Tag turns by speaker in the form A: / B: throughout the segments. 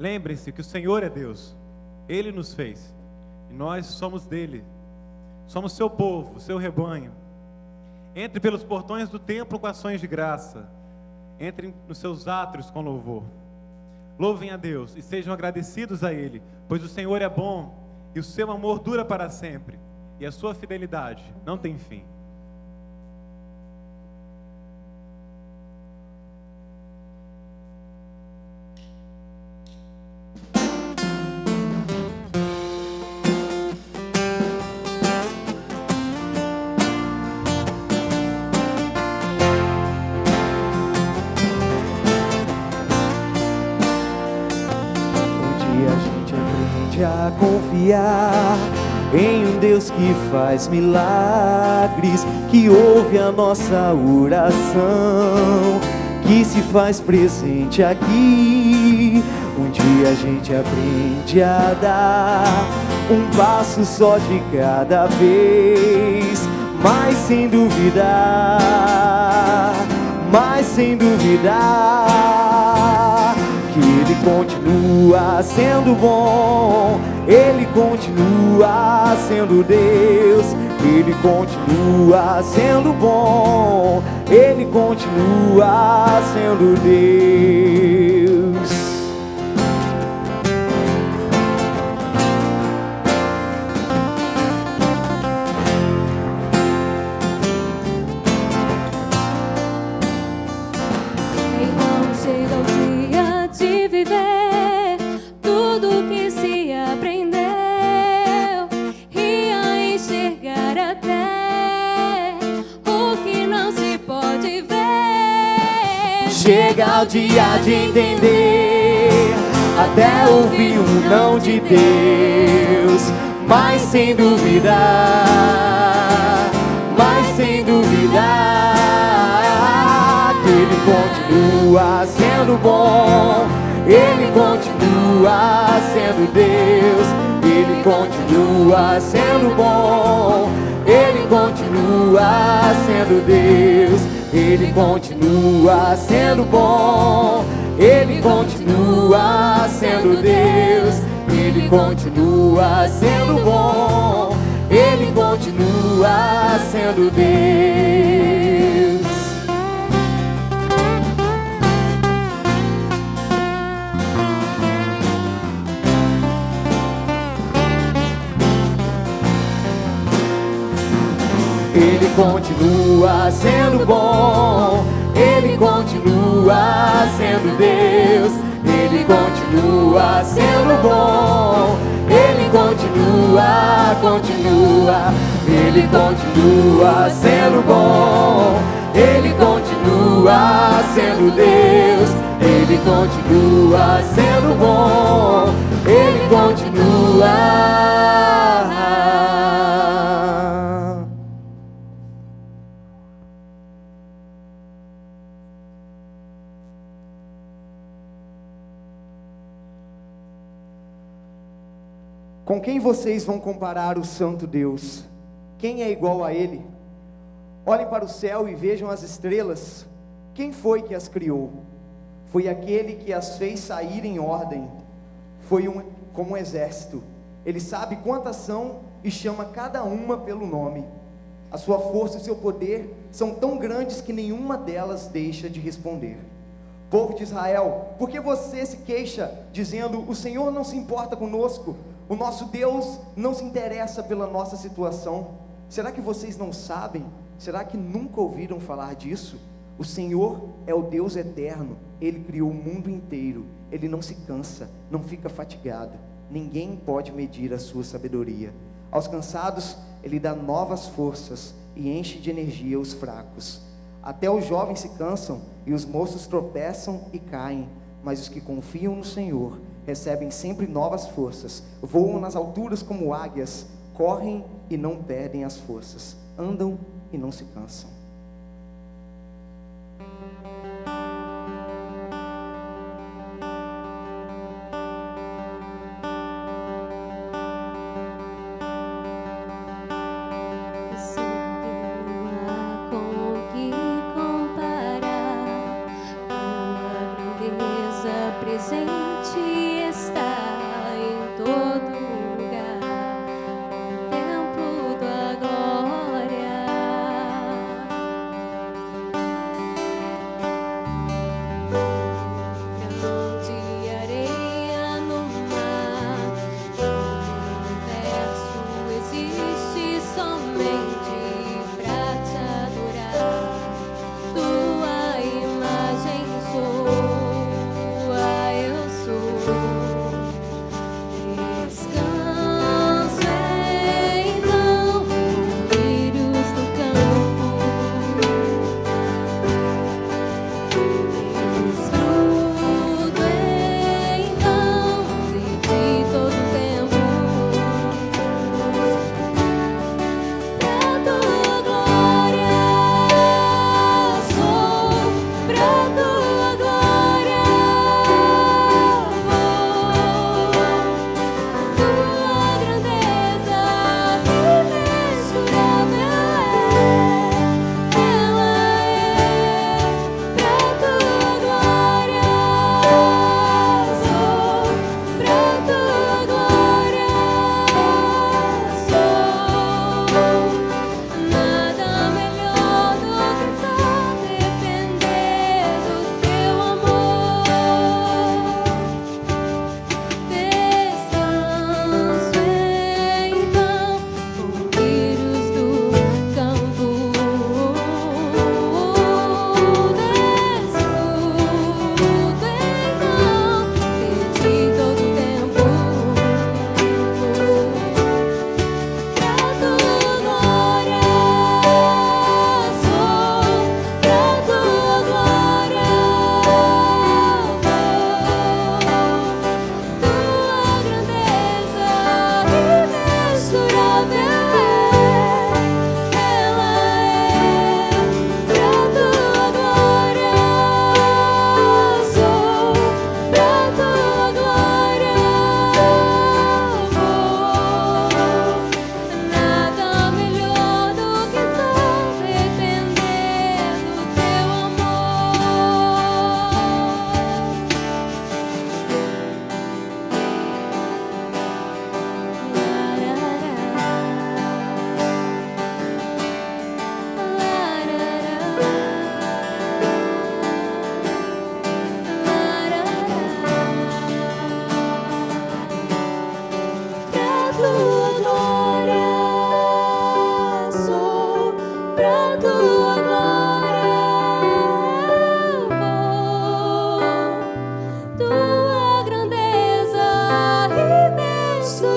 A: Lembrem-se que o Senhor é Deus. Ele nos fez. E nós somos dele. Somos seu povo, seu rebanho. Entre pelos portões do templo com ações de graça. Entrem nos seus átrios com louvor. Louvem a Deus e sejam agradecidos a Ele, pois o Senhor é bom e o seu amor dura para sempre, e a sua fidelidade não tem fim.
B: A confiar em um Deus que faz milagres, que ouve a nossa oração, que se faz presente aqui. Um dia a gente aprende a dar um passo só de cada vez, mas sem duvidar, que Ele continua sendo bom, Ele continua sendo Deus, Ele continua sendo bom, Ele continua sendo Deus. Chega o dia de entender, até ouvir um não de Deus, mas sem duvidar, que Ele continua sendo bom, Ele continua sendo Deus, Ele continua sendo bom, Ele continua sendo Deus. Ele continua sendo bom, Ele continua sendo Deus, Ele continua sendo bom, Ele continua sendo Deus. Ele continua sendo bom, Ele continua sendo Deus, Ele continua sendo bom, Ele continua, Ele continua sendo bom, Ele continua sendo Deus, Ele continua sendo bom, Ele continua. Com quem vocês vão comparar o Santo Deus? Quem é igual a Ele? Olhem para o céu e vejam as estrelas. Quem foi que as criou? Foi aquele que as fez sair em ordem. Foi como um exército. Ele sabe quantas são e chama cada uma pelo nome. A sua força e o seu poder são tão grandes que nenhuma delas deixa de responder. Povo de Israel, por que você se queixa, dizendo: o Senhor não se importa conosco? O nosso Deus não se interessa pela nossa situação. Será que vocês não sabem? Será que nunca ouviram falar disso? O Senhor é o Deus eterno. Ele criou o mundo inteiro. Ele não se cansa, não fica fatigado. Ninguém pode medir a sua sabedoria. Aos cansados, Ele dá novas forças e enche de energia os fracos. Até os jovens se cansam e os moços tropeçam e caem, mas os que confiam no Senhor recebem sempre novas forças, voam nas alturas como águias, correm e não perdem as forças, andam e não se cansam.
C: Presente está em todo lugar, o templo da glória. Grão de areia no mar, o universo existe somente pra te adorar. Tua imagem sou, eu sou. Descanso então, lírios do campo. Desfruto então de todo o tempo. Pra tua glória sou, pra tua glória vou. Tua grandeza imensurável ela é. Pra tua glória sou, pra tua glória sou. Nada melhor do que só depender do teu amor. Descanso então, lírios do campo. Desfruto então de ti todo o tempo. Pra tua glória sou, pra tua glória vou. Tua grandeza imensurável ela é. Pra tua glória sou, pra tua glória vou. Nada melhor do que só depender do teu Pra tua glória sou, pra tua glória vou. Tua grandeza imensurável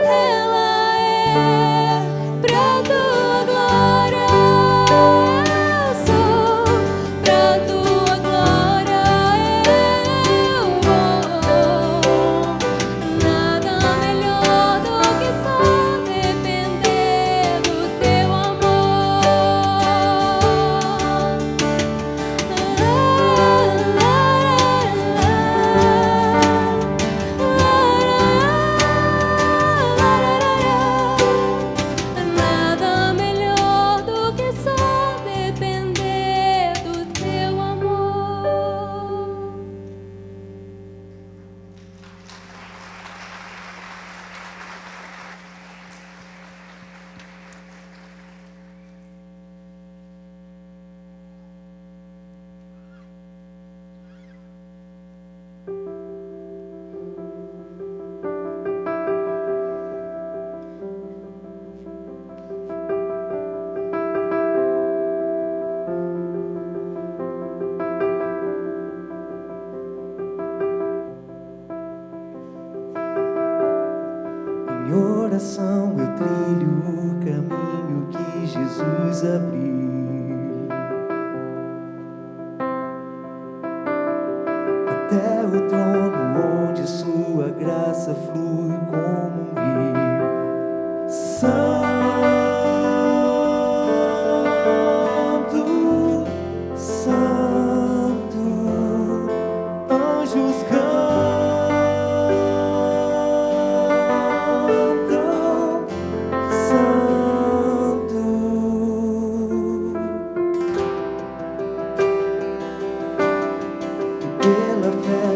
C: ela é. Pra tua glória sou, pra tua glória eu vou. Nada melhor do que só depender do teu amor. Nada melhor do que só depender do teu amor.
B: Em oração eu trilho o caminho que Jesus abriu, até o trono onde sua graça flui como um rio. Santo, Santo, anjos cantam. Pela fé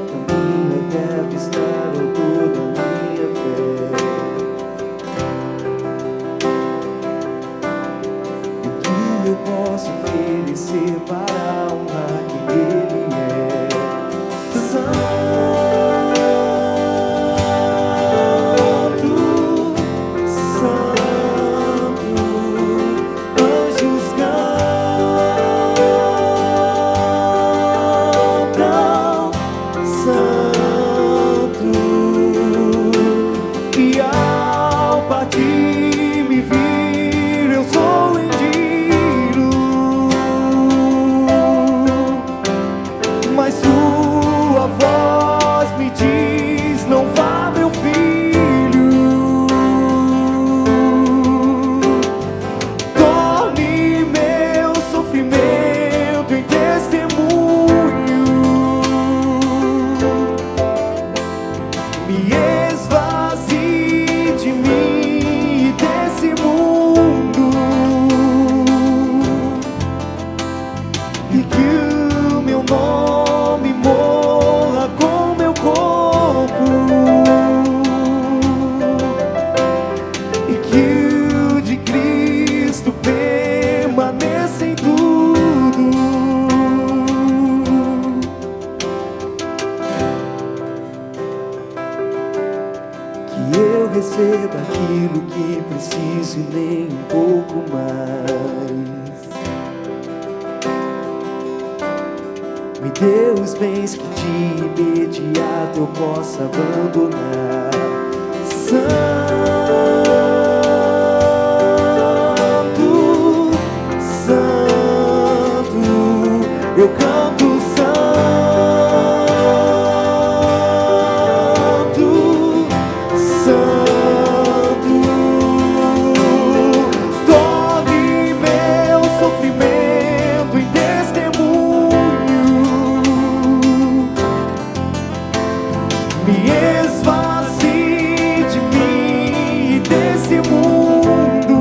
B: testemunho. Me esvazie de mim e desse mundo, e que o meu nome morra com meu corpo, e que o de Cristo permaneça em tudo. Que eu receba aquilo que preciso e nem um pouco mais. Me dê os bens que de imediato eu possa abandonar. Santo, Santo, eu canto Santo, Santo. Torne meu sofrimento em testemunho. Me esvazie de mim e desse mundo,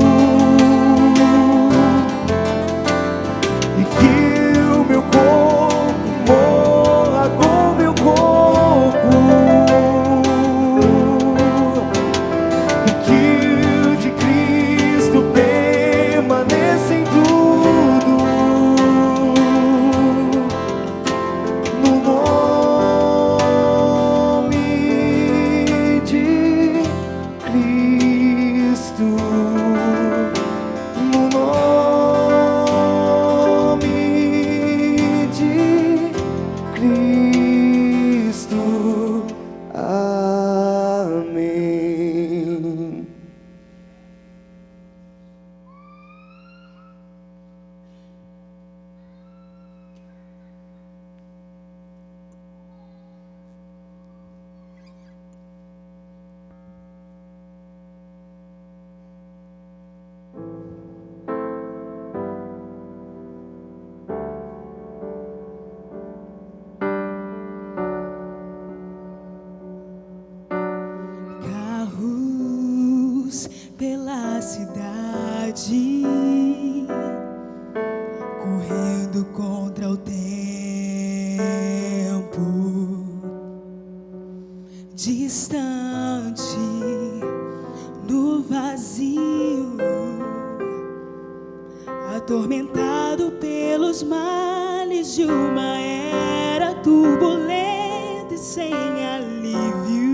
B: e que o meu corpo morra com meu corpo, e que o de Cristo permaneça em tudo. No nome de Cristo, no nome de Cristo, amém.
D: Carros pela cidade, correndo contra o tempo, distante no vazio, atormentado pelos males de uma era turbulenta e sem alívio.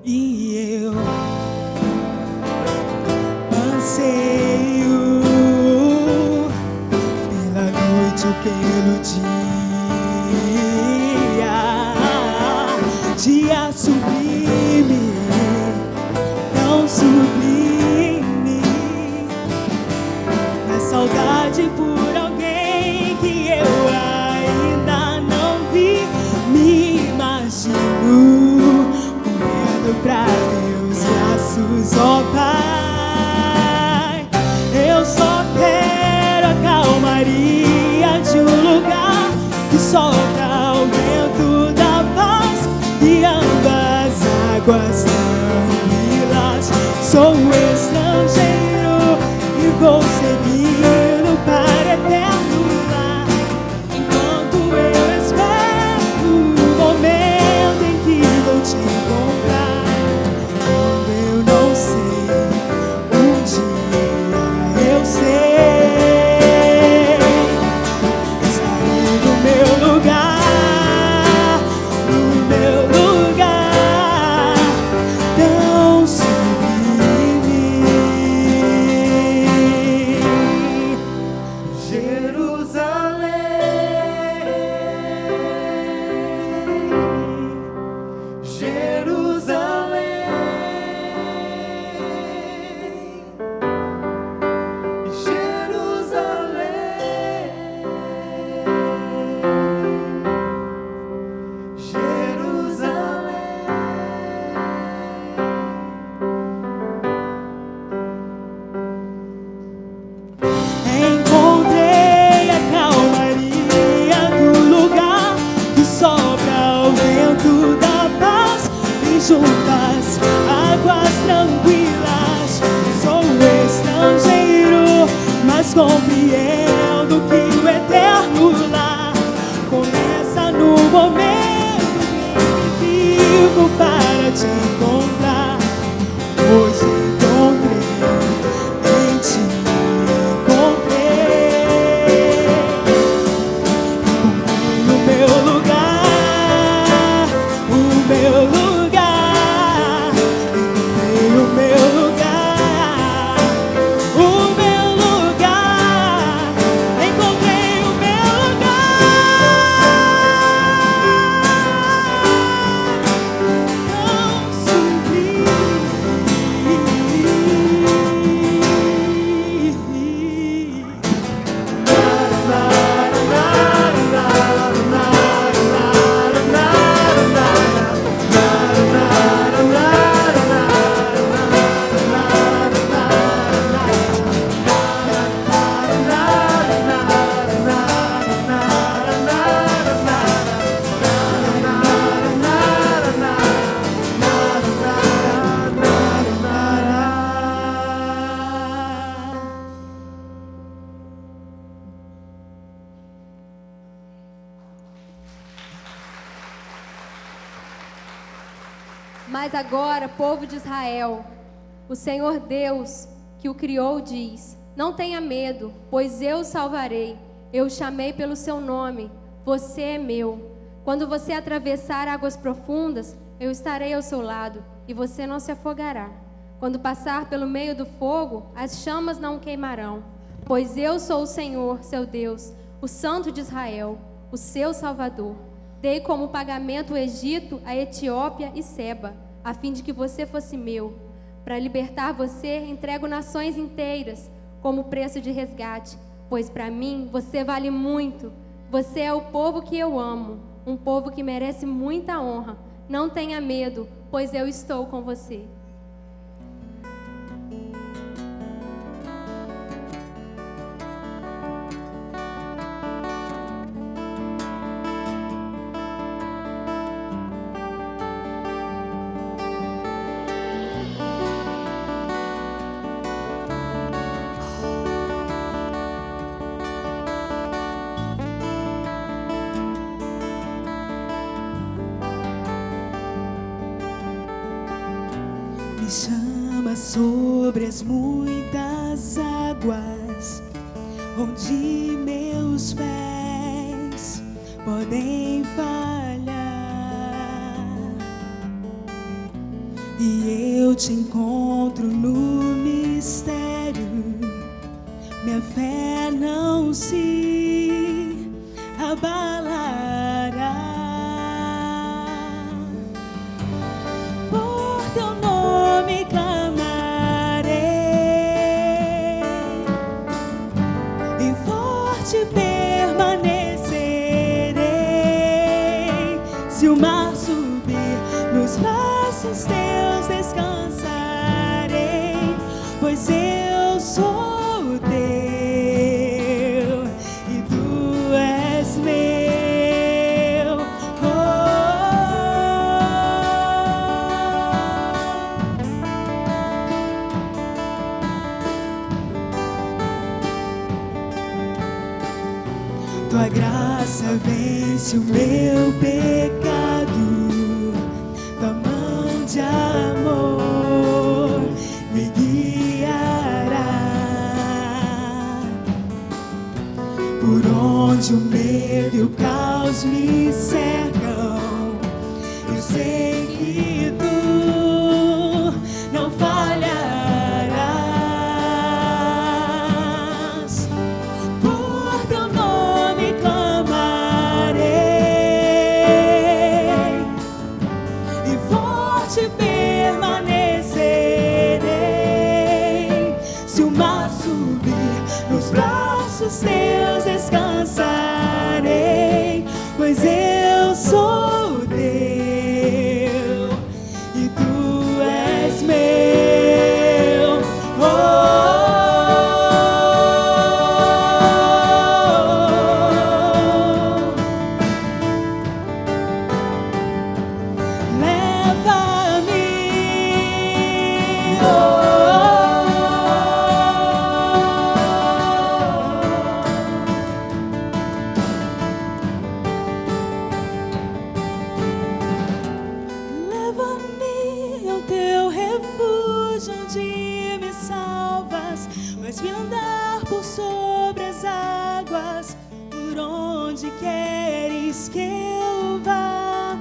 D: E eu anseio pela noite ou pelo dia sublime, tão sublime, na saudade por alguém que eu ainda não vi. Me imagino pra teus braços, ó Pai. Eu só quero a calmaria de um lugar que solta o vento da paz e ambas águas tranquilas. Sou estrangeiro e vou seguindo para eterno lar, enquanto eu espero o momento em que vou te encontrar. Eu não sei, um dia eu sei, estarei no meu lugar, tão sublime. mas compreendo que o eterno lar começa no momento em que vivo para te encontrar. Hoje encontrei em ti, encontrei o meu lugar, o meu lugar, encontrei o meu lugar, o meu lugar, encontrei o meu lugar. Não
C: Mas agora, povo de Israel, o Senhor Deus que o criou diz: não tenha medo, pois eu o salvarei. Eu o chamei pelo seu nome, você é meu. Quando você atravessar águas profundas, eu estarei ao seu lado e você não se afogará. Quando passar pelo meio do fogo, as chamas não o queimarão. Pois eu sou o Senhor, seu Deus, o Santo de Israel, o seu Salvador. Dei como pagamento o Egito, a Etiópia e Seba, a fim de que você fosse meu. Para libertar você, entrego nações inteiras como preço de resgate, pois para mim você vale muito. Você é o povo que eu amo, um povo que merece muita honra. Não tenha medo, pois eu estou com você.
D: Me chama sobre as muitas águas, onde meus pés podem falhar, e eu te encontro no mistério. Minha fé não se abalará. Por teu nome clamarei, e forte permanecerei. Se o mar subir, nos braços teus descansarei, pois eu sou teu e tu és meu. Tua graça vence o meu pecado, tua mão de amor me guiará. Por onde o medo e o caos me cercam, eu sei que tu não falharás. Por teu nome clamarei, e forte permanecerei. Se o mar subir, nos braços teus descansarei, pois eu sou teu e tu és meu. Leva-me, andar por sobre as águas, por onde queres que eu vá.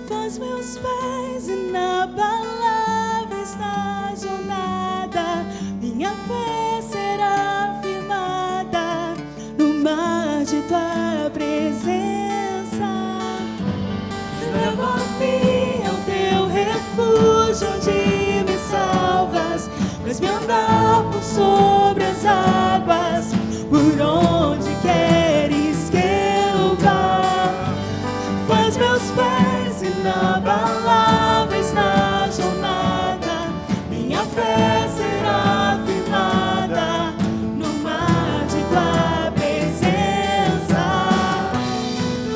D: Faz meus pés inabaláveis na jornada, minha fé será firmada no mar de tua presença. Leva-me ao teu refúgio, onde me salvas. Faz-me andar por sobre as águas, por onde queres que eu vá. Faz meus pés inabaláveis na jornada, minha fé será firmada no mar de tua presença.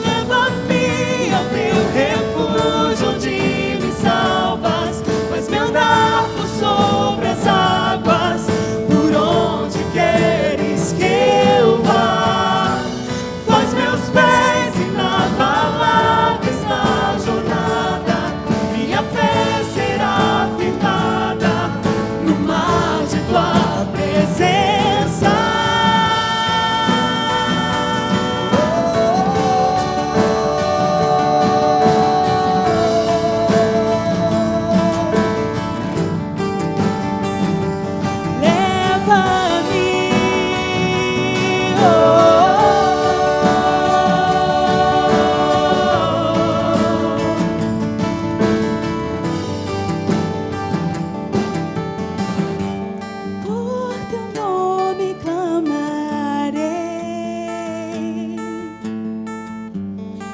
D: Leva-me ao teu refúgio, onde me salvas. Faz-me andar por sobre as águas, por onde queres que eu vá. Faz meus pés inabaláveis na jornada, minha fé será firmada no mar de tua presença. Por teu nome clamarei,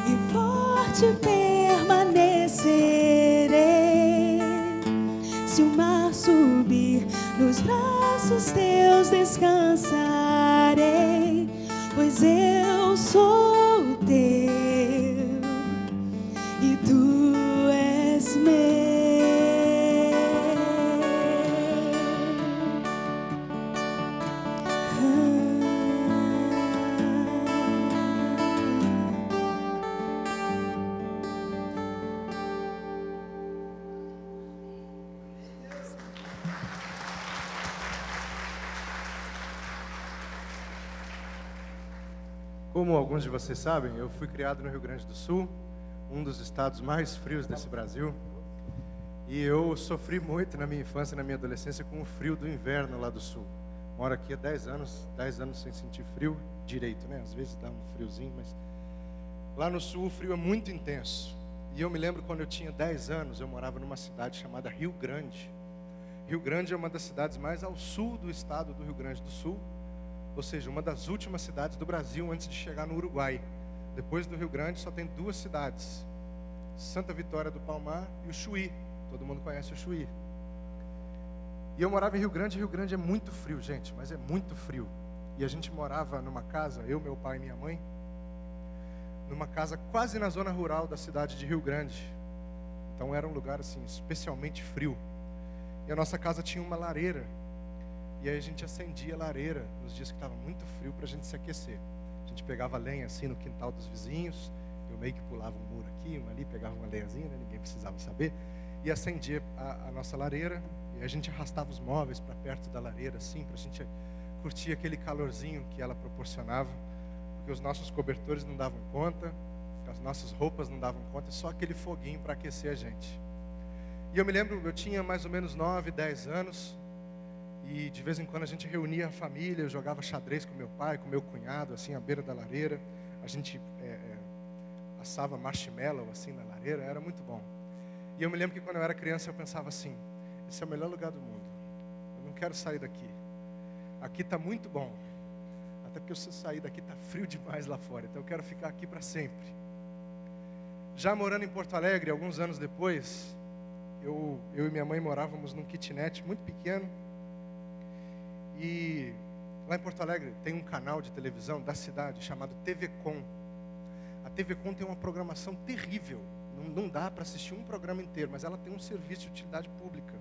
D: e forte permanecerei. Se o mar subir, nos braços teus descansarei, pois eu sou teu e tu és meu.
E: Como alguns de vocês sabem, eu fui criado no Rio Grande do Sul, um dos estados mais frios desse Brasil. E eu sofri muito na minha infância e na minha adolescência com o frio do inverno lá do Sul. Moro aqui há 10 anos sem sentir frio direito, né? Às vezes dá um friozinho, mas lá no Sul o frio é muito intenso. E eu me lembro quando eu tinha 10 anos, eu morava numa cidade chamada Rio Grande. Rio Grande é uma das cidades mais ao sul do estado do Rio Grande do Sul, ou seja, uma das últimas cidades do Brasil antes de chegar no Uruguai. Depois do Rio Grande só tem 2 cidades, Santa Vitória do Palmar e o Chuí. Todo mundo conhece o Chuí. E eu morava em Rio Grande. Rio Grande é muito frio, gente, mas é muito frio. E a gente morava numa casa, eu, meu pai e minha mãe, numa casa quase na zona rural da cidade de Rio Grande. Então era um lugar assim especialmente frio. E a nossa casa tinha uma lareira. E aí a gente acendia a lareira nos dias que estava muito frio para a gente se aquecer. A gente pegava lenha assim no quintal dos vizinhos. Eu meio que pulava um muro aqui, um ali, pegava uma lenhazinha, né? Ninguém precisava saber. E acendia a nossa lareira. E a gente arrastava os móveis para perto da lareira assim, para a gente curtir aquele calorzinho que ela proporcionava. Porque os nossos cobertores não davam conta, as nossas roupas não davam conta, só aquele foguinho para aquecer a gente. E eu me lembro, eu tinha mais ou menos 9, 10 anos. E de vez em quando a gente reunia a família, eu jogava xadrez com meu pai, com meu cunhado, assim, à beira da lareira. A gente assava marshmallow, assim, na lareira, era muito bom. E eu me lembro que quando eu era criança eu pensava assim, esse é o melhor lugar do mundo. Eu não quero sair daqui. Aqui está muito bom. Até porque se eu sair daqui está frio demais lá fora. Então eu quero ficar aqui para sempre. Já morando em Porto Alegre, alguns anos depois, eu e minha mãe morávamos num kitnet muito pequeno. E lá em Porto Alegre tem um canal de televisão da cidade chamado TV Com. A TV Com tem uma programação terrível. Não dá para assistir um programa inteiro, mas ela tem um serviço de utilidade pública.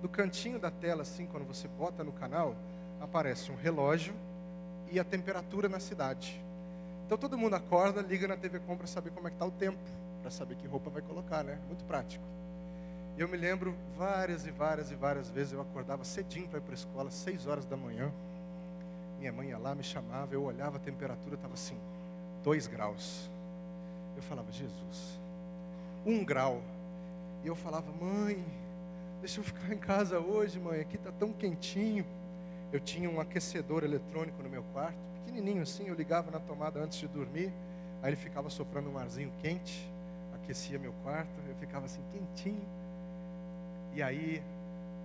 E: No cantinho da tela, assim, quando você bota no canal, aparece um relógio e a temperatura na cidade. Então todo mundo acorda, liga na TV Com para saber como é que está o tempo, para saber que roupa vai colocar, né? Muito prático. E eu me lembro várias vezes eu acordava cedinho para ir para a escola, 6 horas da manhã, Minha mãe ia lá, me chamava, eu olhava, a temperatura estava assim, 2 graus. Eu falava, Jesus, 1 grau. E eu falava, mãe, deixa eu ficar em casa hoje, mãe, aqui está tão quentinho. Eu tinha um aquecedor eletrônico no meu quarto, pequenininho assim, eu ligava na tomada antes de dormir, aí ele ficava soprando um arzinho quente, aquecia meu quarto, eu ficava assim, quentinho. E aí,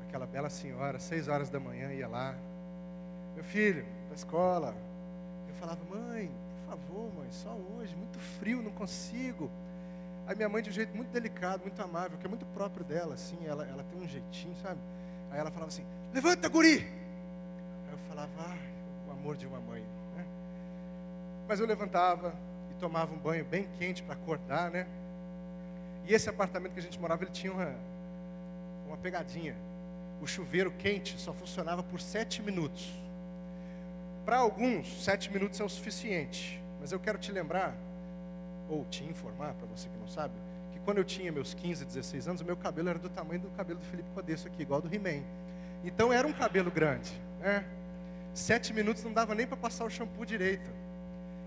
E: aquela bela senhora, 6 horas da manhã, ia lá, meu filho, para a escola. Eu falava, mãe, por favor, mãe, só hoje, muito frio, não consigo. Aí minha mãe, de um jeito muito delicado, muito amável, que é muito próprio dela, assim, ela tem um jeitinho, sabe? Aí ela falava assim, levanta, guri! Aí eu falava, o amor de uma mãe, né? Mas eu levantava e tomava um banho bem quente para acordar, né? E esse apartamento que a gente morava, ele tinha uma pegadinha. O chuveiro quente só funcionava por 7 minutos. Para alguns, 7 minutos é o suficiente. Mas eu quero te lembrar, ou te informar, para você que não sabe, que quando eu tinha meus 15, 16 anos, o meu cabelo era do tamanho do cabelo do Felipe Codesso aqui, igual do He-Man. Então era um cabelo grande, né? 7 minutos não dava nem para passar o shampoo direito.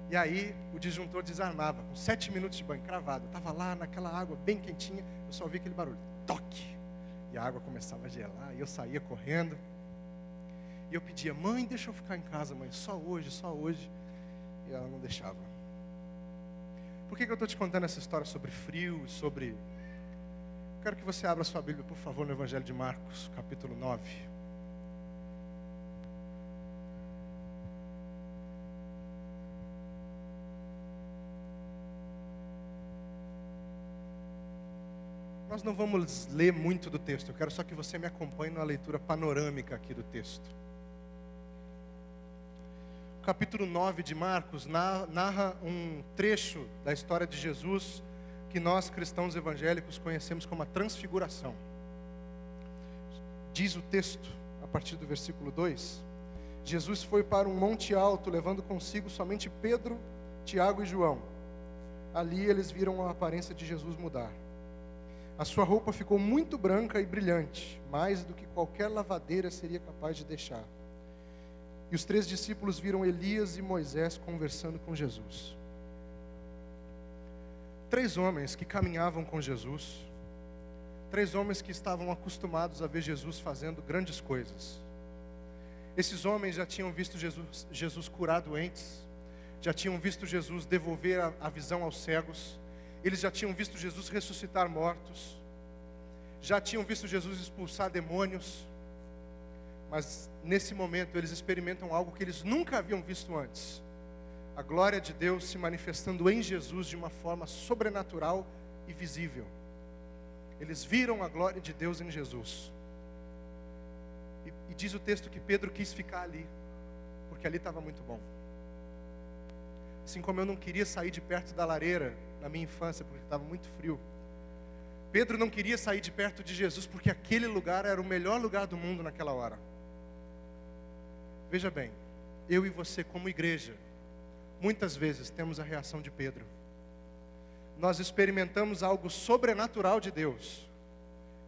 E: E aí o disjuntor desarmava, com 7 minutos de banho, cravado. Eu estava lá naquela água bem quentinha, eu só ouvia aquele barulho, toque. E a água começava a gelar, e eu saía correndo. E eu pedia, mãe, deixa eu ficar em casa, mãe, só hoje, só hoje. E ela não deixava. Por que eu estou te contando essa história sobre frio, sobre... Quero que você abra sua Bíblia, por favor, no Evangelho de Marcos, capítulo 9. Nós não vamos ler muito do texto, eu quero só que você me acompanhe na leitura panorâmica aqui do texto. O capítulo 9 de Marcos narra um trecho da história de Jesus que nós cristãos evangélicos conhecemos como a transfiguração. Diz o texto, a partir do versículo 2, Jesus foi para um monte alto, levando consigo somente Pedro, Tiago e João. Ali eles viram a aparência de Jesus mudar. A sua roupa ficou muito branca e brilhante, mais do que qualquer lavadeira seria capaz de deixar. E os 3 discípulos viram Elias e Moisés conversando com Jesus. 3 homens que caminhavam com Jesus, 3 homens que estavam acostumados a ver Jesus fazendo grandes coisas. Esses homens já tinham visto Jesus curar doentes, já tinham visto Jesus devolver a visão aos cegos, eles já tinham visto Jesus ressuscitar mortos, já tinham visto Jesus expulsar demônios, mas nesse momento eles experimentam algo que eles nunca haviam visto antes. A glória de Deus se manifestando em Jesus de uma forma sobrenatural e visível. Eles viram a glória de Deus em Jesus. E diz o texto que Pedro quis ficar ali, porque ali estava muito bom. Assim como eu não queria sair de perto da lareira na minha infância, porque estava muito frio. Pedro não queria sair de perto de Jesus, porque aquele lugar era o melhor lugar do mundo naquela hora. Veja bem, eu e você como igreja, muitas vezes temos a reação de Pedro. Nós experimentamos algo sobrenatural de Deus,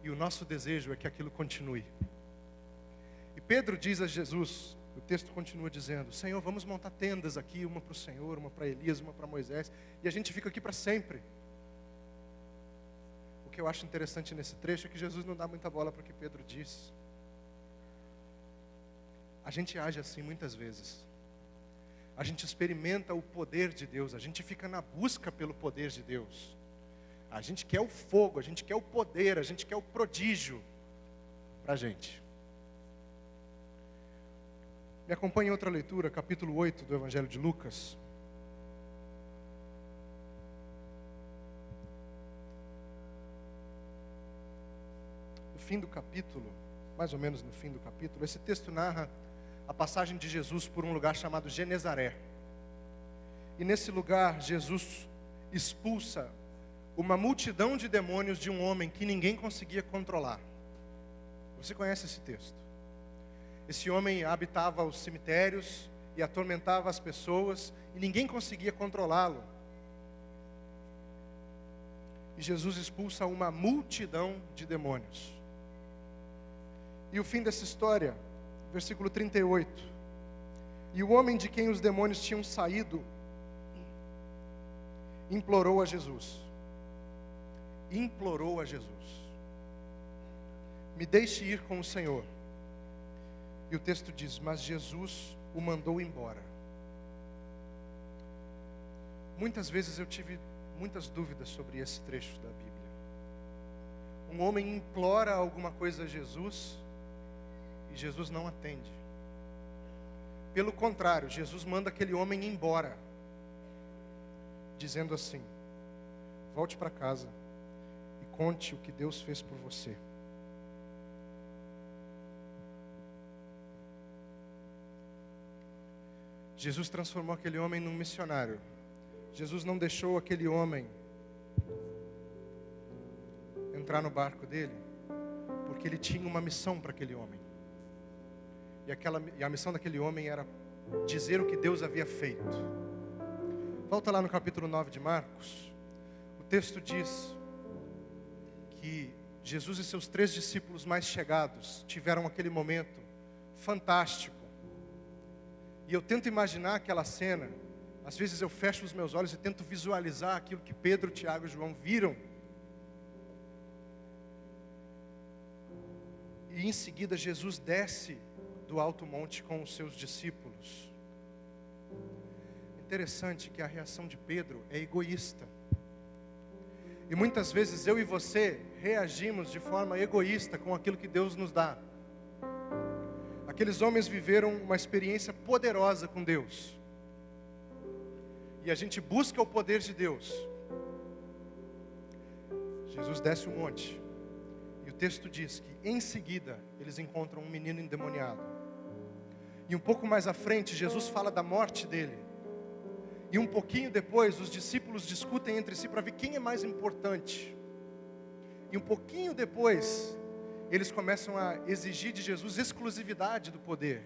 E: e o nosso desejo é que aquilo continue. E Pedro diz a Jesus, o texto continua dizendo, Senhor, vamos montar tendas aqui, uma para o Senhor, uma para Elias, uma para Moisés, e a gente fica aqui para sempre. O que eu acho interessante nesse trecho é que Jesus não dá muita bola para o que Pedro diz. A gente age assim muitas vezes. A gente experimenta o poder de Deus, a gente fica na busca pelo poder de Deus. A gente quer o fogo, a gente quer o poder, a gente quer o prodígio para a gente. Me acompanhe em outra leitura, capítulo 8 do Evangelho de Lucas. No fim do capítulo, mais ou menos no fim do capítulo, esse texto narra a passagem de Jesus por um lugar chamado Genezaré. E nesse lugar, Jesus expulsa uma multidão de demônios de um homem que ninguém conseguia controlar. Você conhece esse texto? Esse homem habitava os cemitérios e atormentava as pessoas, e ninguém conseguia controlá-lo. E Jesus expulsa uma multidão de demônios. E o fim dessa história, versículo 38. E o homem de quem os demônios tinham saído implorou a Jesus. Implorou a Jesus: me deixe ir com o Senhor. E o texto diz: mas Jesus o mandou embora. Muitas vezes eu tive muitas dúvidas sobre esse trecho da Bíblia. Um homem implora alguma coisa a Jesus e Jesus não atende. Pelo contrário, Jesus manda aquele homem embora, dizendo assim: volte para casa e conte o que Deus fez por você. Jesus transformou aquele homem num missionário. Jesus não deixou aquele homem entrar no barco dele, porque ele tinha uma missão para aquele homem. E a missão daquele homem era dizer o que Deus havia feito. Volta lá no capítulo 9 de Marcos. O texto diz que Jesus e seus 3 discípulos mais chegados tiveram aquele momento fantástico. E eu tento imaginar aquela cena. Às vezes eu fecho os meus olhos e tento visualizar aquilo que Pedro, Tiago e João viram. E em seguida Jesus desce do alto monte com os seus discípulos. Interessante que a reação de Pedro é egoísta. E muitas vezes eu e você reagimos de forma egoísta com aquilo que Deus nos dá. Aqueles homens viveram uma experiência poderosa com Deus. E a gente busca o poder de Deus. Jesus desce o monte. E o texto diz que em seguida eles encontram um menino endemoniado. E um pouco mais à frente Jesus fala da morte dele. E um pouquinho depois os discípulos discutem entre si para ver quem é mais importante. E um pouquinho depois eles começam a exigir de Jesus exclusividade do poder.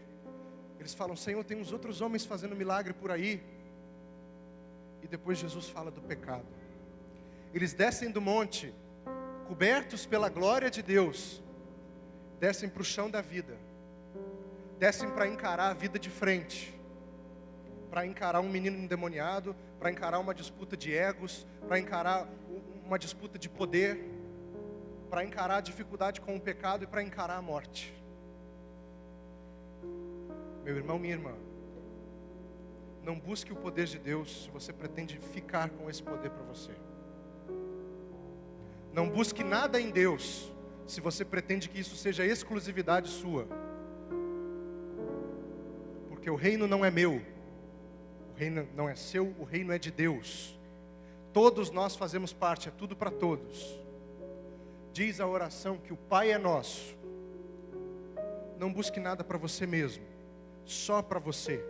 E: Eles falam: Senhor, tem uns outros homens fazendo milagre por aí. E depois Jesus fala do pecado. Eles descem do monte, cobertos pela glória de Deus, descem para o chão da vida, descem para encarar a vida de frente, para encarar um menino endemoniado, para encarar uma disputa de egos, para encarar uma disputa de poder, para encarar a dificuldade com o pecado e para encarar a morte. Meu irmão, minha irmã, não busque o poder de Deus se você pretende ficar com esse poder para você. Não busque nada em Deus se você pretende que isso seja exclusividade sua. Porque o reino não é meu, o reino não é seu, o reino é de Deus. Todos nós fazemos parte, é tudo para todos. Diz a oração que o Pai é nosso. Não busque nada para você mesmo, só para você.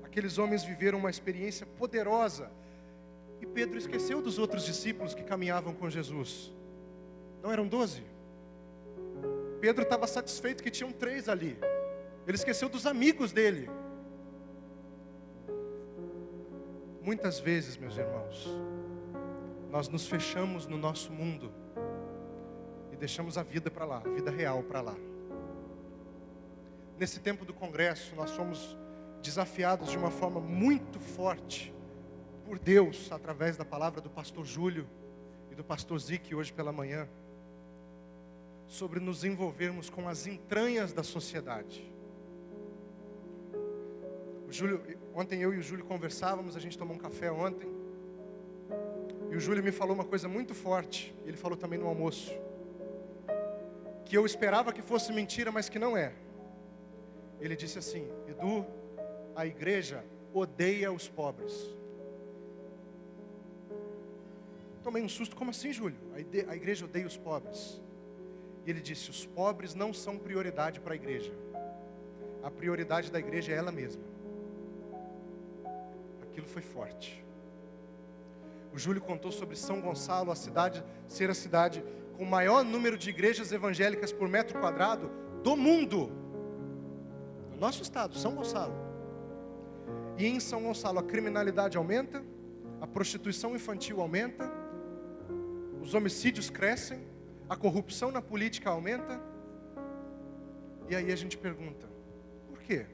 E: Aqueles homens viveram uma experiência poderosa. E Pedro esqueceu dos outros discípulos que caminhavam com Jesus. Não eram 12? Pedro estava satisfeito que tinham 3 ali. Ele esqueceu dos amigos dele. Muitas vezes, meus irmãos, nós nos fechamos no nosso mundo e deixamos a vida para lá, a vida real para lá. Nesse tempo do congresso, nós fomos desafiados de uma forma muito forte por Deus, através da palavra do pastor Júlio e do pastor Zique hoje pela manhã, sobre nos envolvermos com as entranhas da sociedade. Ontem eu e o Júlio conversávamos, a gente tomou um café ontem, e o Júlio me falou uma coisa muito forte, ele falou também no almoço, que eu esperava que fosse mentira, mas que não é. Ele disse assim: Edu, a igreja odeia os pobres. Tomei um susto, como assim, Júlio? A igreja odeia os pobres. E ele disse: os pobres não são prioridade para a igreja. A prioridade da igreja é ela mesma. Aquilo foi forte. O Júlio contou sobre São Gonçalo, a cidade, ser a cidade com o maior número de igrejas evangélicas por metro quadrado do mundo. No nosso estado, São Gonçalo. E em São Gonçalo a criminalidade aumenta, a prostituição infantil aumenta, os homicídios crescem, a corrupção na política aumenta. E aí a gente pergunta: por quê?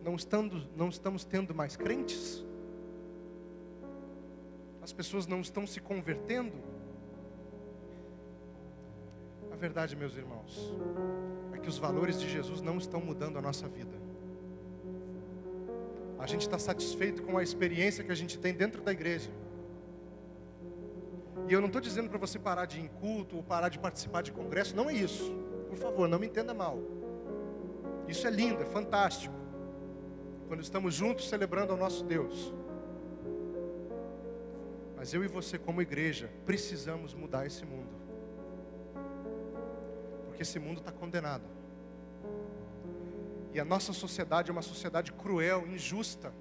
E: não estamos tendo mais crentes? As pessoas não estão se convertendo? A verdade, meus irmãos, é que os valores de Jesus não estão mudando a nossa vida. A gente está satisfeito com a experiência que a gente tem dentro da igreja. E eu não estou dizendo para você parar de ir em culto ou parar de participar de congresso, não é isso. Por favor, não me entenda mal. Isso é lindo, é fantástico. Quando estamos juntos celebrando ao nosso Deus. Mas eu e você como igreja precisamos mudar esse mundo. Porque esse mundo está condenado. E a nossa sociedade é uma sociedade cruel, injusta.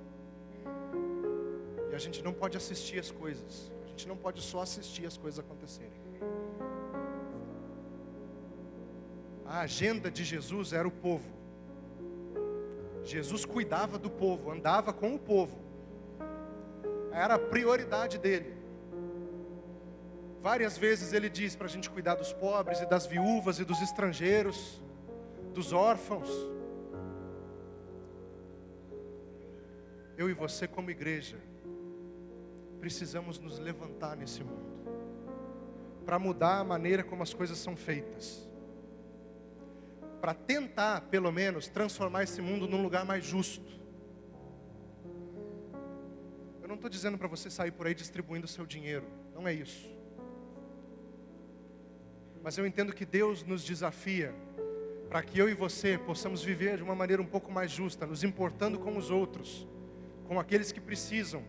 E: E a gente não pode assistir as coisas. A gente não pode só assistir as coisas acontecerem. A agenda de Jesus era o povo. Jesus cuidava do povo, andava com o povo. Era a prioridade dele. Várias vezes ele diz para a gente cuidar dos pobres e das viúvas e dos estrangeiros, dos órfãos. Eu e você como igreja precisamos nos levantar nesse mundo para mudar a maneira como as coisas são feitas, para tentar pelo menos transformar esse mundo num lugar mais justo. Eu não estou dizendo para você sair por aí distribuindo o seu dinheiro, não é isso. Mas eu entendo que Deus nos desafia para que eu e você possamos viver de uma maneira um pouco mais justa, nos importando com os outros, com aqueles que precisam,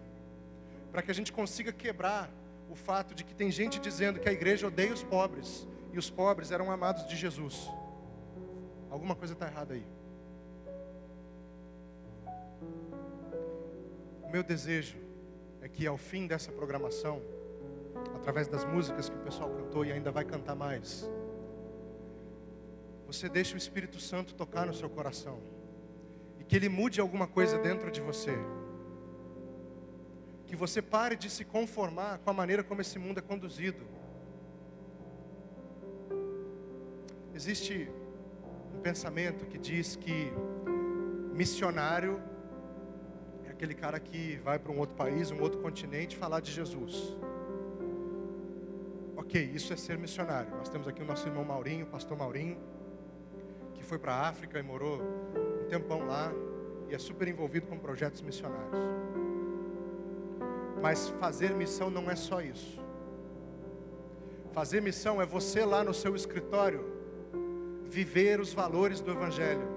E: para que a gente consiga quebrar o fato de que tem gente dizendo que a igreja odeia os pobres, e os pobres eram amados de Jesus. Alguma coisa está errada aí. O meu desejo é que ao fim dessa programação, através das músicas que o pessoal cantou e ainda vai cantar mais, você deixe o Espírito Santo tocar no seu coração, e que Ele mude alguma coisa dentro de você. Que você pare de se conformar com a maneira como esse mundo é conduzido. Existe um pensamento que diz que missionário é aquele cara que vai para um outro país, um outro continente falar de Jesus. Ok, isso é ser missionário. Nós temos aqui o nosso irmão Maurinho, o pastor Maurinho, que foi para a África e morou um tempão lá e é super envolvido com projetos missionários. Mas fazer missão não é só isso. Fazer missão é você lá no seu escritório viver os valores do Evangelho.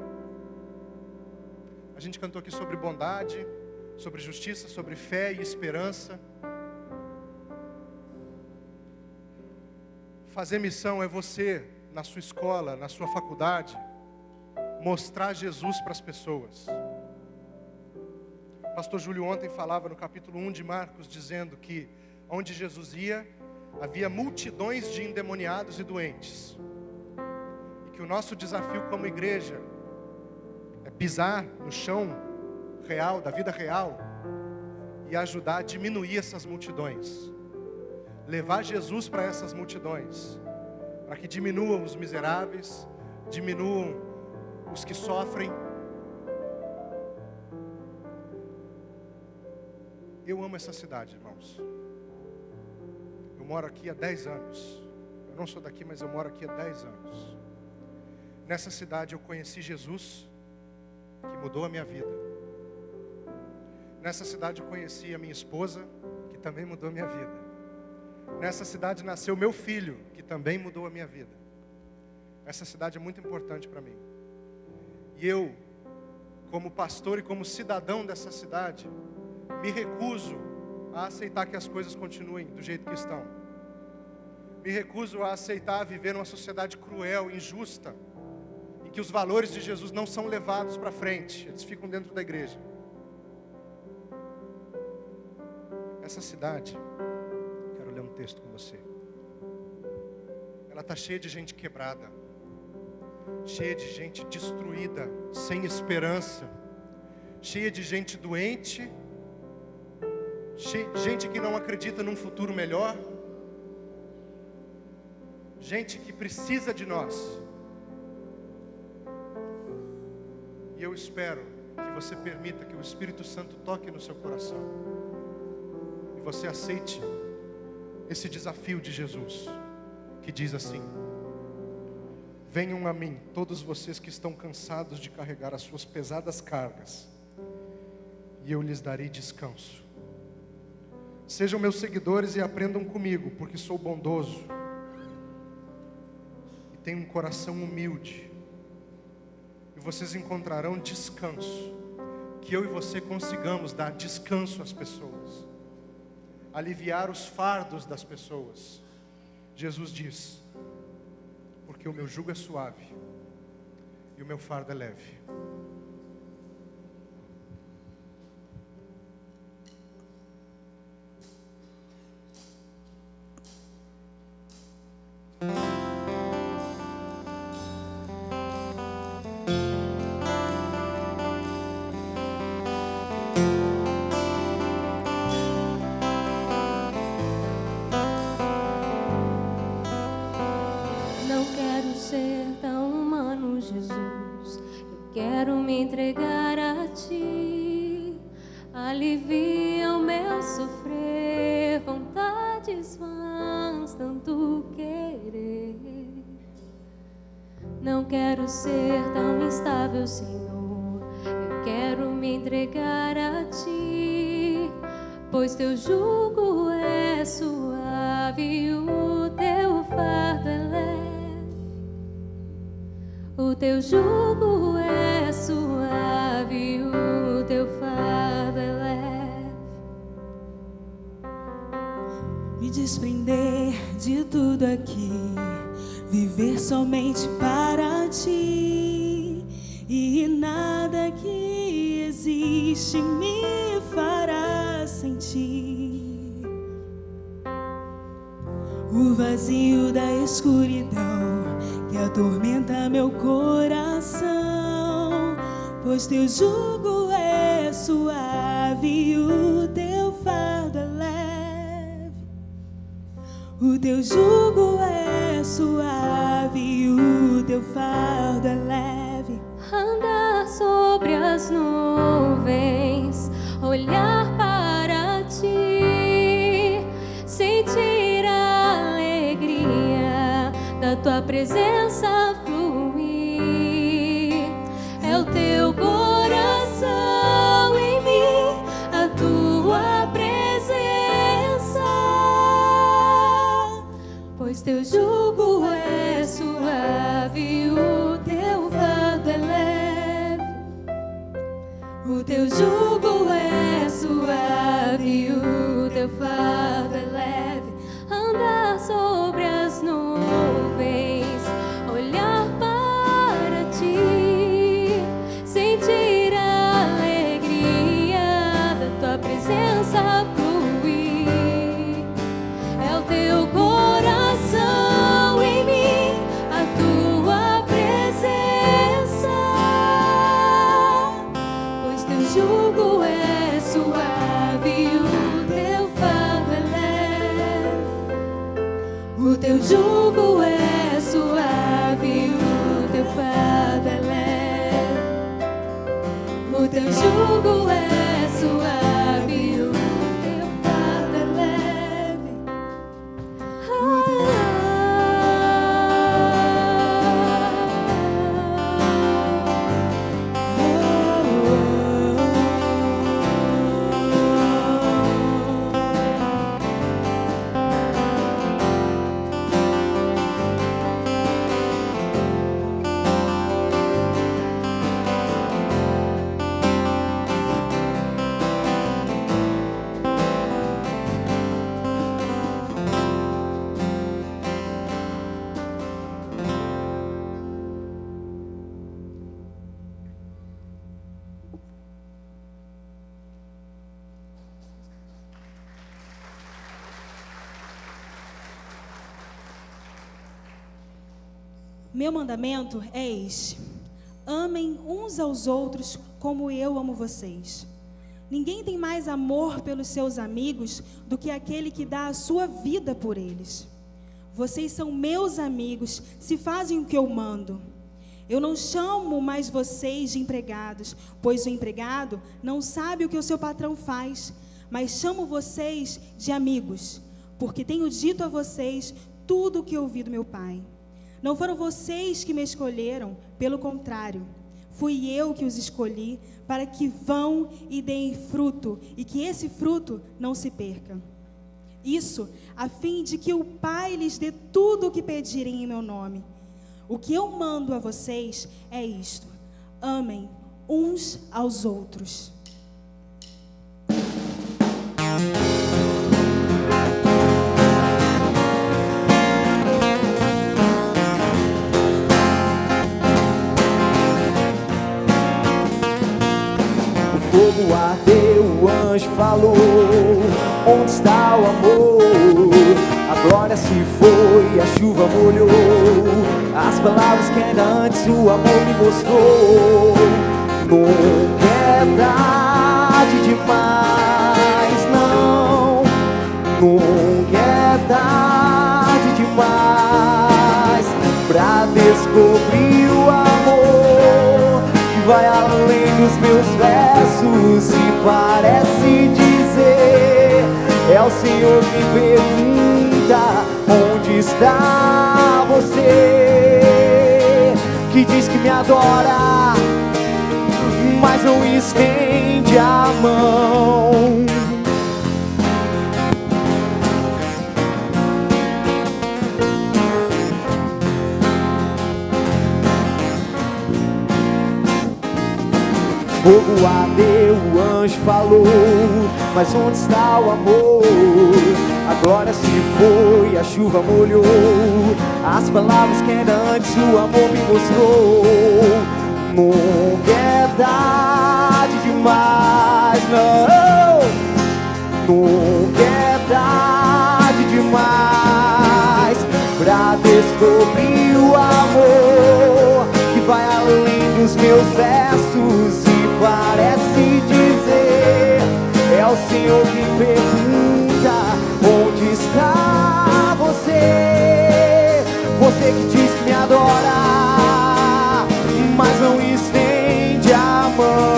E: A gente cantou aqui sobre bondade, sobre justiça, sobre fé e esperança. Fazer missão é você, na sua escola, na sua faculdade, mostrar Jesus para as pessoas. O pastor Júlio ontem falava no capítulo 1 de Marcos, dizendo que onde Jesus ia, havia multidões de endemoniados e doentes. E que o nosso desafio como igreja é pisar no chão real, da vida real, e ajudar a diminuir essas multidões. Levar Jesus para essas multidões, para que diminuam os miseráveis, diminuam os que sofrem. Eu amo essa cidade, irmãos. Eu moro aqui há 10 anos. Eu não sou daqui, mas eu moro aqui há 10 anos. Nessa cidade eu conheci Jesus, que mudou a minha vida. Nessa cidade eu conheci a minha esposa, que também mudou a minha vida. Nessa cidade nasceu meu filho, que também mudou a minha vida. Essa cidade é muito importante para mim. E eu, como pastor e como cidadão dessa cidade, me recuso a aceitar que as coisas continuem do jeito que estão. Me recuso a aceitar viver numa sociedade cruel, injusta, em que os valores de Jesus não são levados para frente, eles ficam dentro da igreja. Essa cidade, quero ler um texto com você. Ela está cheia de gente quebrada, cheia de gente destruída, sem esperança, cheia de gente doente, gente que não acredita num futuro melhor, gente que precisa de nós. E eu espero que você permita que o Espírito Santo toque no seu coração e você aceite esse desafio de Jesus, que diz assim: venham a mim, todos vocês que estão cansados de carregar as suas pesadas cargas, e eu lhes darei descanso. Sejam meus seguidores e aprendam comigo, porque sou bondoso e tenho um coração humilde, e vocês encontrarão descanso. Que eu e você consigamos dar descanso às pessoas, aliviar os fardos das pessoas. Jesus diz: porque o meu jugo é suave e o meu fardo é leve.
C: Não quero ser tão humano, Jesus. Eu quero me entregar a Ti. Alivia o meu sofrer, vontades vãs, tanto querer. Não quero ser tão instável, Senhor. Eu quero me entregar a Ti, pois Teu jugo é suave e o Teu fardo é leve. O Teu jugo é suave e o Teu fardo é leve.
D: Me desprender de tudo aqui, viver somente para Ti, e nada que existe me fará sentir o vazio da escuridão que atormenta meu coração, pois Teu jugo é suave e o Teu fardo é leve. O Teu jugo é suave e o Teu fardo é leve.
C: Andar sobre as nuvens, olhar para Ti, sentir a alegria da Tua presença fluir. É o Teu coração em mim, a Tua presença, pois Teu jugo é suave e o Teu fardo é leve. O Teu jugo é suave e o Teu fardo é leve. Andar sobre as nuvens, olhar para Ti, sentir a alegria da Tua presença fluir. É o Teu coração em mim, a Tua presença, pois Teu jugo é suave e o Teu fardo é leve. O Teu jugo é suave e o Teu fardo é leve. O Teu jugo é suave e o Teu fardo é leve.
D: Meu mandamento é este: amem uns aos outros como eu amo vocês. Ninguém tem mais amor pelos seus amigos do que aquele que dá a sua vida por eles. Vocês são meus amigos se fazem o que eu mando. Eu não chamo mais vocês de empregados, pois o empregado não sabe o que o seu patrão faz, mas chamo vocês de amigos, porque tenho dito a vocês tudo o que ouvi do meu Pai. Não foram vocês que me escolheram, pelo contrário, fui eu que os escolhi para que vão e deem fruto, e que esse fruto não se perca. Isso a fim de que o Pai lhes dê tudo o que pedirem em meu nome. O que eu mando a vocês é isto: amem uns aos outros.
B: O fogo ardeu, o anjo falou: onde está o amor? A glória se foi, a chuva molhou as palavras que ainda antes o amor me mostrou. Nunca é tarde demais, não. Nunca é tarde demais pra descobrir o amor que vai além dos meus versos e parece dizer: é o Senhor que pergunta, onde está você? Que diz que me adora, mas não estende a mão. Fogo ardeu, o anjo falou, mas onde está o amor? A glória se foi, a chuva molhou as palavras que ainda antes o amor me mostrou. Nunca é tarde demais, não. Nunca é tarde demais pra descobrir o amor que vai além dos meus versos e parece dizer: é o Senhor que pergunta, onde está você? Você que diz que me adora, mas não estende a mão.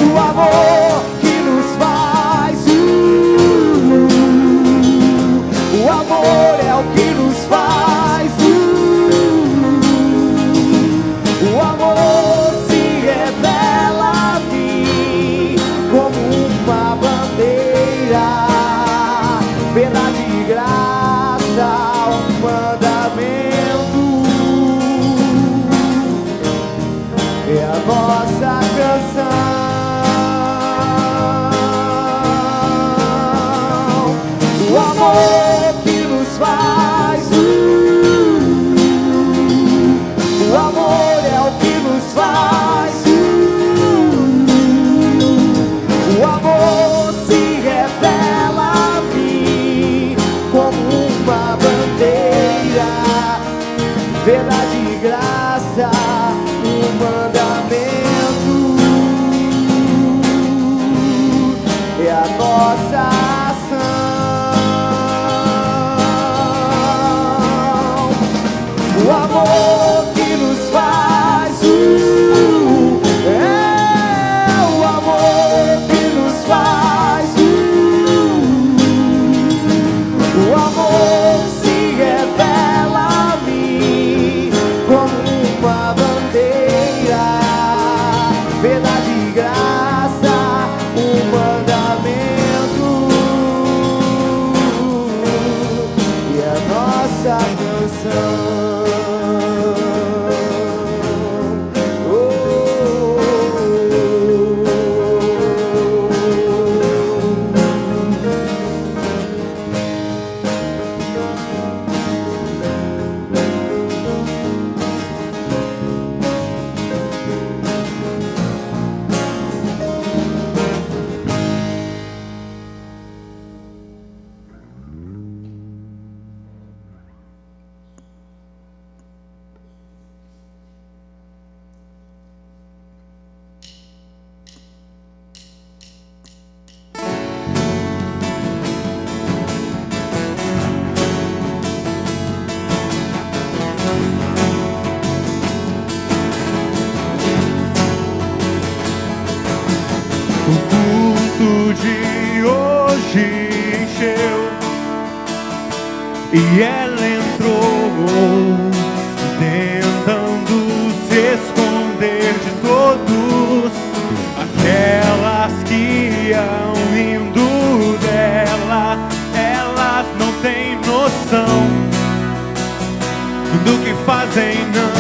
B: O amor que nos faz, o amor é o que nos faz, o amor se revela a mim como uma bandeira, verdade e graça, um mandamento. É a nossa canção. O amor que nos faz, o amor é o que nos faz, o amor se revela a mim como uma bandeira, verdade e graça, um mandamento.
A: encheu e ela entrou, tentando se esconder de todos aquelas que iam rindo dela. Elas não têm noção do que fazem, não.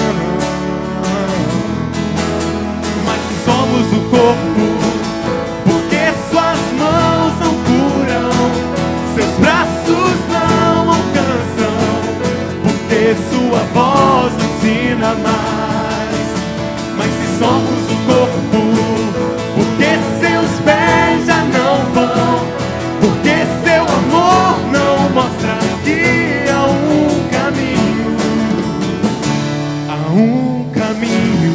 A: Mas somos o corpo, porque suas mãos não curam, seus braços não alcançam, porque sua voz não ensina mais. Mas se somos o corpo, porque seus pés já não vão, porque seu amor não mostra que há um caminho, há um caminho.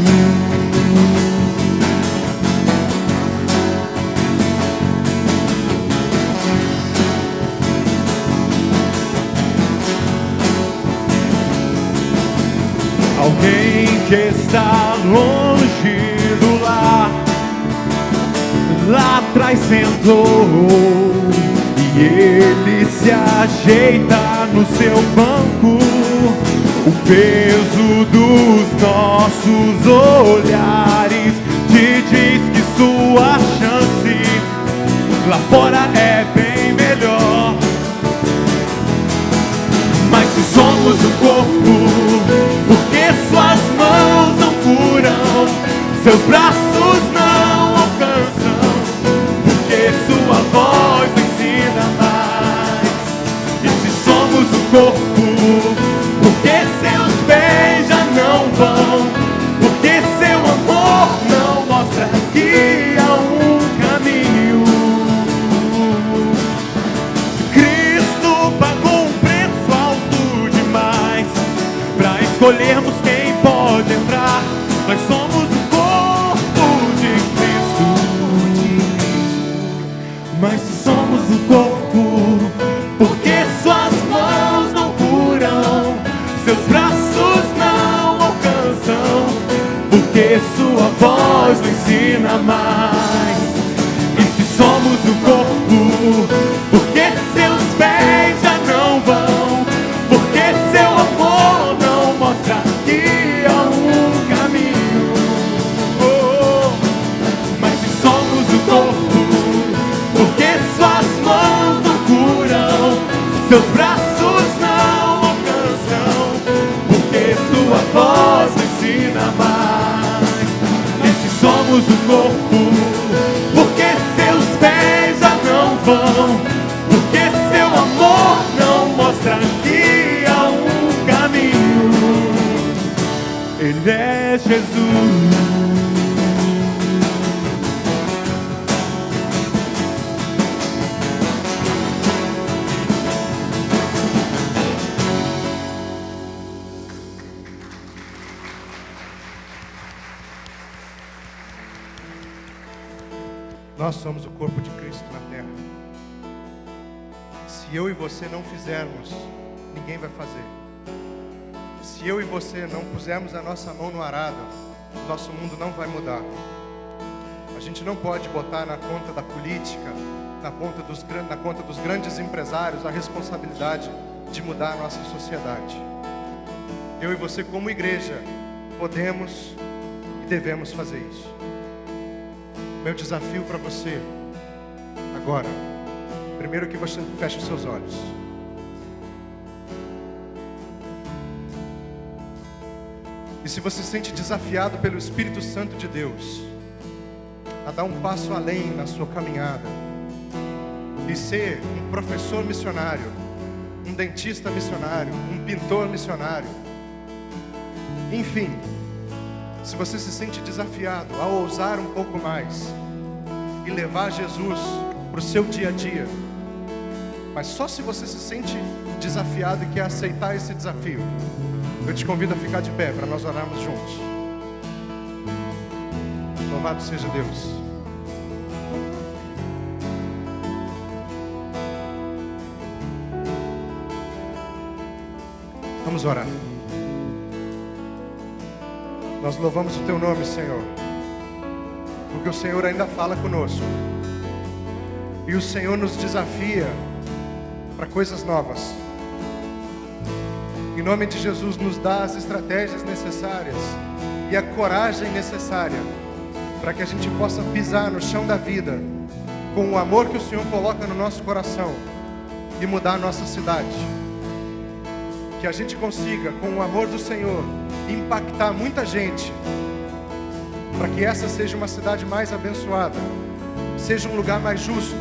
A: Alguém que está longe do lar, lá atrás sentou, e ele se ajeita no seu banco. O peso dos nossos olhares te diz que sua chance lá fora é bem melhor. Mas se somos o corpo, porque suas mãos não curam, seus braços não alcançam, porque sua voz não ensina mais. E se somos o corpo, porque seus pés já não vão, porque seu amor não mostra que há um caminho. Cristo pagou um preço alto demais para escolhermos quem pode entrar. Nós somos o corpo de Cristo. Mas se somos o corpo, porque suas mãos não curam, seus braços não alcançam, porque sua voz não ensina mais. E se somos o corpo, porque seus pés já não vão, porque seu amor não mostra que há um caminho. Oh, mas se somos o corpo, porque suas mãos não curam, seus braços não alcançam, porque sua voz não ensina mais. E se somos o corpo, porque seus pés já não vão, porque seu amor não mostra que há um caminho. Ele é Jesus.
E: Nós somos o corpo de Cristo na terra. Se eu e você não fizermos, ninguém vai fazer. Se eu e você não pusermos a nossa mão no arado, nosso mundo não vai mudar. A gente não pode botar na conta da política, na conta dos grandes empresários, a responsabilidade de mudar a nossa sociedade. Eu e você, como igreja, podemos e devemos fazer isso. Meu desafio para você agora, primeiro que você feche os seus olhos. E se você se sente desafiado pelo Espírito Santo de Deus a dar um passo além na sua caminhada e ser um professor missionário, um dentista missionário, um pintor missionário, enfim, se você se sente desafiado a ousar um pouco mais e levar Jesus para o seu dia a dia, mas só se você se sente desafiado e quer aceitar esse desafio, eu te convido a ficar de pé para nós orarmos juntos. Louvado seja Deus. Vamos orar. Nós louvamos o Teu nome, Senhor, porque o Senhor ainda fala conosco. E o Senhor nos desafia para coisas novas. Em nome de Jesus, nos dá as estratégias necessárias e a coragem necessária para que a gente possa pisar no chão da vida com o amor que o Senhor coloca no nosso coração e mudar a nossa cidade. Que a gente consiga, com o amor do Senhor, impactar muita gente, para que essa seja uma cidade mais abençoada, seja um lugar mais justo,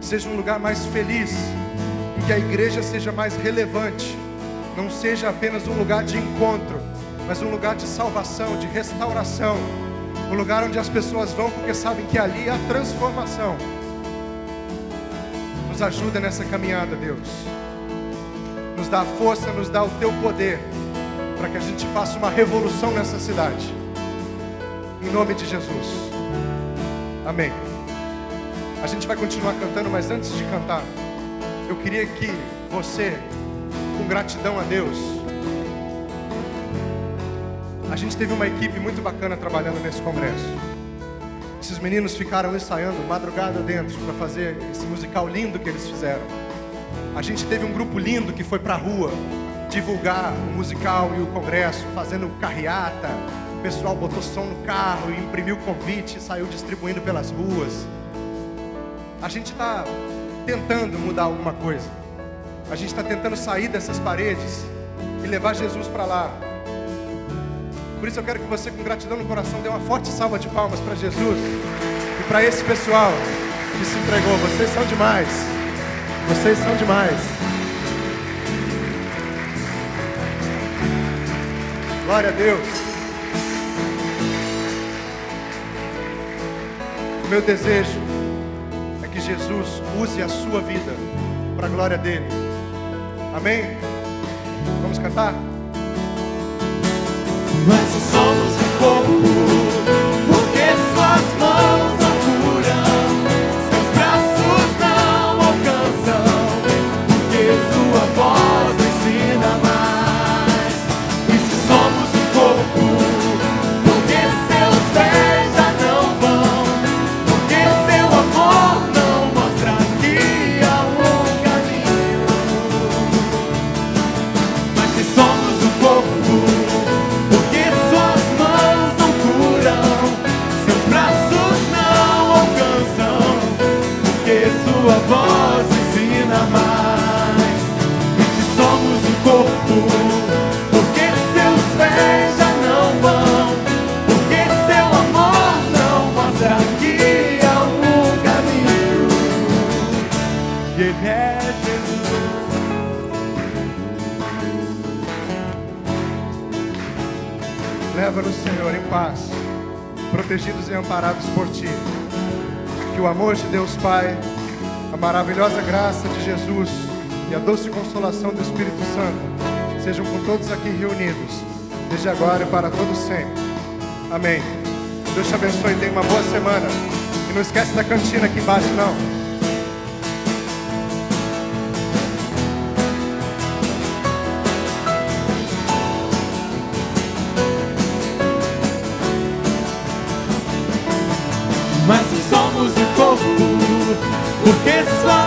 E: seja um lugar mais feliz, em que a igreja seja mais relevante, não seja apenas um lugar de encontro, mas um lugar de salvação, de restauração, um lugar onde as pessoas vão porque sabem que ali há transformação. Nos ajuda nessa caminhada, Deus. Nos dá a força, nos dá o teu poder, para que a gente faça uma revolução nessa cidade. Em nome de Jesus. Amém. A gente vai continuar cantando, mas antes de cantar, eu queria que você, com gratidão a Deus, a gente teve uma equipe muito bacana trabalhando nesse congresso. Esses meninos ficaram ensaiando madrugada dentro para fazer esse musical lindo que eles fizeram. A gente teve um grupo lindo que foi para a rua divulgar o musical e o congresso, fazendo carreata. O pessoal botou som no carro, imprimiu convite e saiu distribuindo pelas ruas. A gente está tentando mudar alguma coisa. A gente está tentando sair dessas paredes e levar Jesus para lá. Por isso eu quero que você, com gratidão no coração, dê uma forte salva de palmas para Jesus e para esse pessoal que se entregou. Vocês são demais. Vocês são demais. Glória a Deus. O meu desejo é que Jesus use a sua vida para a glória dele. Amém? Vamos cantar?
F: Mas se somos um corpo, porque suas mãos não curam, seus braços não alcançam, porque sua voz ensina mais. E se somos um corpo, porque seus pés já não vão, porque seu amor não mostra que há um caminho. Mas se somos um corpo, sua voz ensina mais. E se somos um corpo, porque seus pés já não vão, porque seu amor não mostra que há um caminho, e ele é Jesus.
E: Leva-nos, Senhor, em paz, protegidos e amparados por Ti. Que o amor de Deus Pai, a maravilhosa graça de Jesus e a doce consolação do Espírito Santo sejam com todos aqui reunidos, desde agora e para todo sempre. Amém. Deus te abençoe e tenha uma boa semana. E não esquece da cantina aqui embaixo, não.
F: Mas se somos um corpo, porque só